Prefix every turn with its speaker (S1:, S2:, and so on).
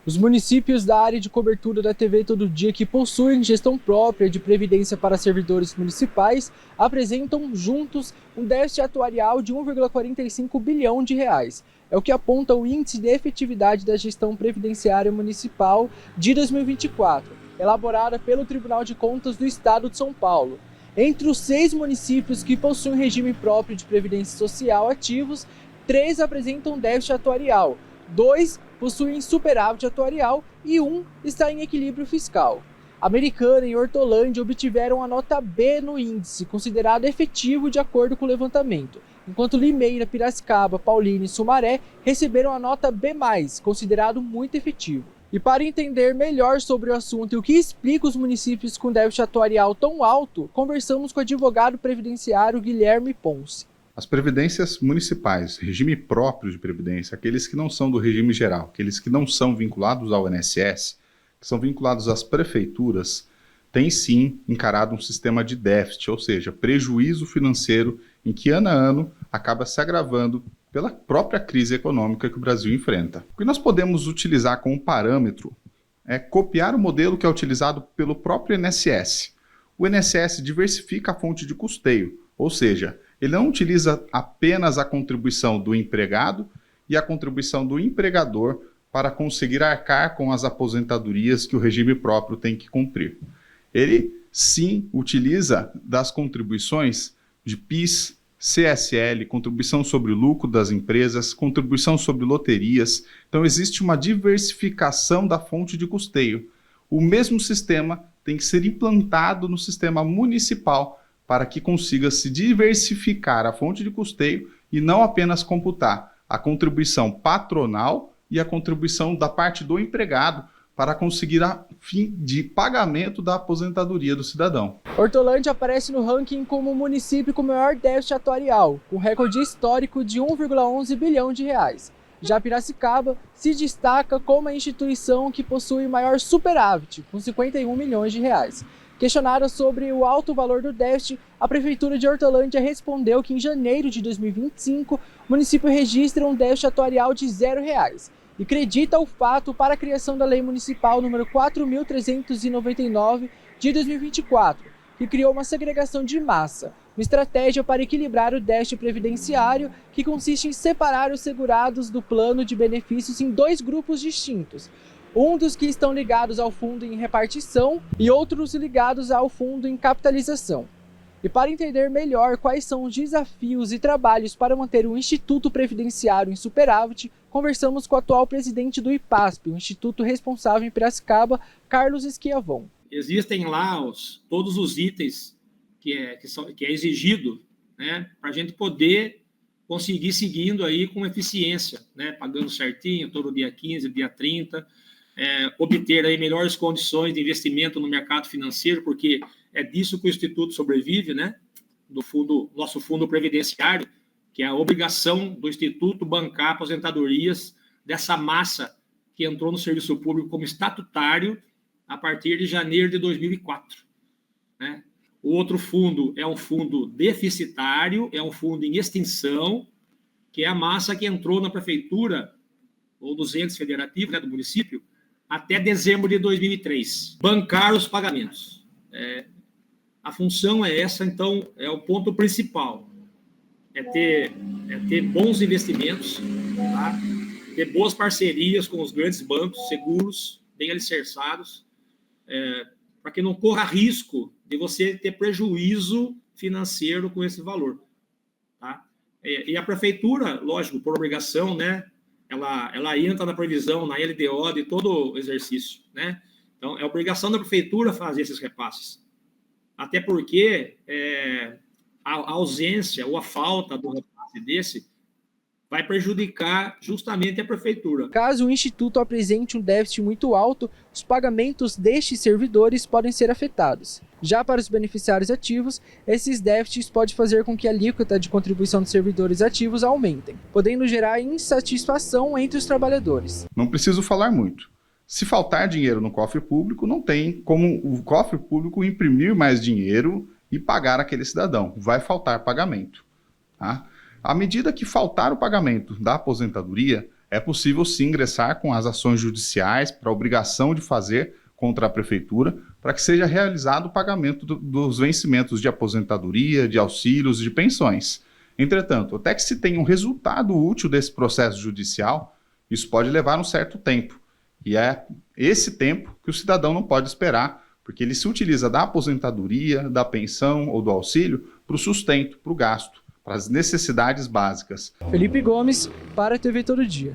S1: Os municípios da área de cobertura da TV Todo Dia que possuem gestão própria de previdência para servidores municipais apresentam juntos um déficit atuarial de 1,45 bilhão de reais. É o que aponta o Índice de Efetividade da Gestão Previdenciária Municipal de 2024, elaborada pelo Tribunal de Contas do Estado de São Paulo. Entre os 6 municípios que possuem regime próprio de previdência social ativos, 3 apresentam déficit atuarial, 2 possuem superávit atuarial e 1 está em equilíbrio fiscal. Americana e Hortolândia obtiveram a nota B no índice, considerado efetivo de acordo com o levantamento, enquanto Limeira, Piracicaba, Paulínia e Sumaré receberam a nota B+, considerado muito efetivo. E para entender melhor sobre o assunto e o que explica os municípios com déficit atuarial tão alto, conversamos com o advogado previdenciário Guilherme Ponce.
S2: As previdências municipais, regime próprio de previdência, aqueles que não são do regime geral, aqueles que não são vinculados ao INSS, que são vinculados às prefeituras, têm sim encarado um sistema de déficit, ou seja, prejuízo financeiro em que ano a ano acaba se agravando pela própria crise econômica que o Brasil enfrenta. O que nós podemos utilizar como parâmetro é copiar o modelo que é utilizado pelo próprio INSS. O INSS diversifica a fonte de custeio, ou seja, ele não utiliza apenas a contribuição do empregado e a contribuição do empregador para conseguir arcar com as aposentadorias que o regime próprio tem que cumprir. Ele, sim, utiliza das contribuições de PIS, CSL, contribuição sobre o lucro das empresas, contribuição sobre loterias. Então, existe uma diversificação da fonte de custeio. O mesmo sistema tem que ser implantado no sistema municipal para que consiga se diversificar a fonte de custeio e não apenas computar a contribuição patronal e a contribuição da parte do empregado para conseguir a fim de pagamento da aposentadoria do cidadão.
S1: Hortolândia aparece no ranking como o município com maior déficit atuarial, com recorde histórico de 1,11 bilhão de reais. Já Piracicaba se destaca como a instituição que possui maior superávit, com 51 milhões de reais. Questionada sobre o alto valor do déficit, a Prefeitura de Hortolândia respondeu que em janeiro de 2025, o município registra um déficit atuarial de R$0 e acredita o fato para a criação da Lei Municipal número 4.399 de 2024, que criou uma segregação de massa, uma estratégia para equilibrar o déficit previdenciário que consiste em separar os segurados do plano de benefícios em 2 grupos distintos. Um dos que estão ligados ao fundo em repartição e outros ligados ao fundo em capitalização. E para entender melhor quais são os desafios e trabalhos para manter o Instituto Previdenciário em superávit, conversamos com o atual presidente do IPASP, o instituto responsável em Piracicaba, Carlos Schiavon.
S3: Existem lá todos os itens que é exigido, né, para a gente poder conseguir seguindo aí com eficiência, né, pagando certinho, todo dia 15, dia 30, obter aí melhores condições de investimento no mercado financeiro, porque é disso que o Instituto sobrevive, né? Do nosso fundo previdenciário, que é a obrigação do Instituto bancar aposentadorias dessa massa que entrou no serviço público como estatutário a partir de janeiro de 2004. Né? O outro fundo é um fundo deficitário, é um fundo em extinção, que é a massa que entrou na prefeitura ou dos entes federativos, né, do município, até dezembro de 2003, bancar os pagamentos. A função é essa, então, é o ponto principal, é ter bons investimentos, tá? Ter boas parcerias com os grandes bancos, seguros, bem alicerçados, para que não corra risco de você ter prejuízo financeiro com esse valor. Tá? E a prefeitura, lógico, por obrigação, né? Ela entra na previsão, na LDO de todo o exercício, né? Então, é obrigação da prefeitura fazer esses repasses. Até porque a ausência ou a falta do repasse desse vai prejudicar justamente a prefeitura.
S1: Caso o Instituto apresente um déficit muito alto, os pagamentos destes servidores podem ser afetados. Já para os beneficiários ativos, esses déficits podem fazer com que a alíquota de contribuição dos servidores ativos aumentem, podendo gerar insatisfação entre os trabalhadores.
S2: Não preciso falar muito. Se faltar dinheiro no cofre público, não tem como o cofre público imprimir mais dinheiro e pagar aquele cidadão. Vai faltar pagamento. Tá? À medida que faltar o pagamento da aposentadoria, é possível sim ingressar com as ações judiciais para a obrigação de fazer contra a prefeitura, para que seja realizado o pagamento dos vencimentos de aposentadoria, de auxílios, de pensões. Entretanto, até que se tenha um resultado útil desse processo judicial, isso pode levar um certo tempo. E é esse tempo que o cidadão não pode esperar, porque ele se utiliza da aposentadoria, da pensão ou do auxílio para o sustento, para o gasto, para as necessidades básicas.
S1: Felipe Gomes, para a TV Todo Dia.